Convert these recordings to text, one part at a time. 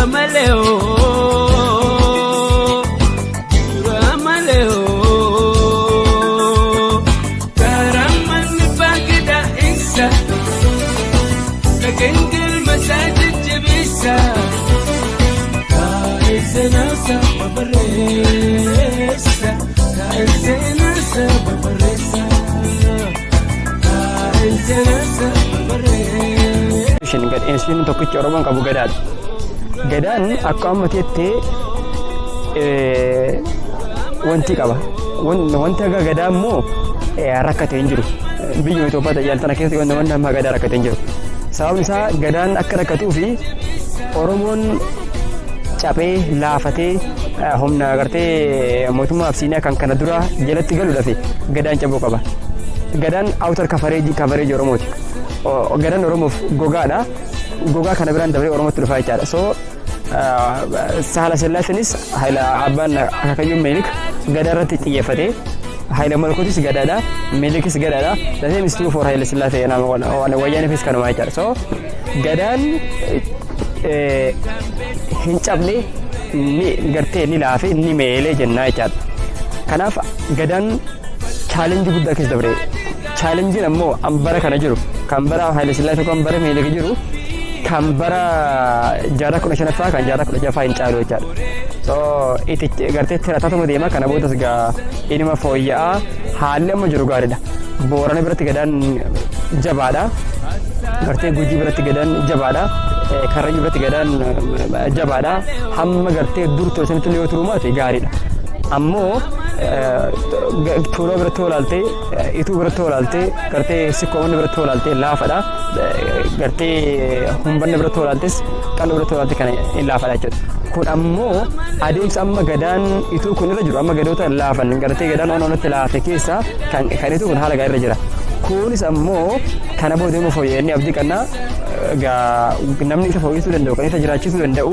Ramaleo, Ramaleo, Karaman Bagda Isa, the Kengil Masajid Jabisa, Kaisenasa Babaresa, Kaisenasa Babaresa, Kaisenasa Babaresa. Shingat insulin tokko Oromoon qabu gadaadha. Gadaan akka ammateetti wanti qaba. Wanti akka gadaa immoo rakkatee hin jiru. Biyya Itoophiyaa tajaajiltana keessatti wanti amma gadaa rakkatee hin jiru. Sababni isaa gadaan akka rakkatuu fi Oromoon caphee laafatee humna agartee mootummaa Absiiniyaa kan kana dura jalatti galuudhaaf gadaan cabuu qaba. Gadaan outer coverage Oromooti. Gadaan Oromoof gogaadha. Gogaa kana biraan dabalee Oromootti dhufaa jechaadha. So Sahala Sillaaseenis Haayila Abbaan Akaakayyuun Meelik gadaa irratti xiyyeeffatee Haayila Malkootis gadaadha. Meelikis gadaadha. The same is true for Haayila Sillaasee wayyaaniifis kanuma jechaadha. So gadaan hin cabne ni gartee ni laafee ni meelee jennaa jechaadha. Kanaaf gadaan chaalenjii guddaa keessa dabre. Chaalenjiin ammoo ambara kana jiru kan bara Haayila Sillaasee kan bara Meelik jiru kan bara jaarraa 15ffaa kan jaarraa 16ffaa hin caalu jechaadha. So itti gartee tirataatuma deema kana boodas gaa inuma fooyya'aa haalli amma jiru gaariidha. Boorana biratti gadaan jabaadha. Gartee Gujii biratti gadaan jabaadha. Karrayyuu biratti gadaan jabaadha. Hamma gartee dur ture sanitti yoo turumaate gaariidha. Ammoo Tuuloo biratti olaaltee Ituu biratti olaaltee gartee Sikkoomanni biratti olaaltee laafadha. Gartee Humbanni biratti olaaltes Qalloo biratti olaaltee kana hin laafadha jechuudha. Kun ammoo adeemsa amma gadaan Ituu kun irra jiru amma gadoota laafan gartee gadaan onoonatti laafe keessa kan Ituu kun haala gaarii irra jira. Kunis ammoo kana booda immoo fooyya'anii abdii qannaa namni isa fooyyessuu danda'u kan isa jiraachisuu danda'u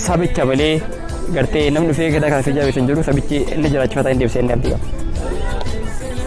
sabicha malee gartee namni dhufee gadaa kana fi jaabeessan jiru sabichi inni jiraachifata hin deebisee inni abdii qaba.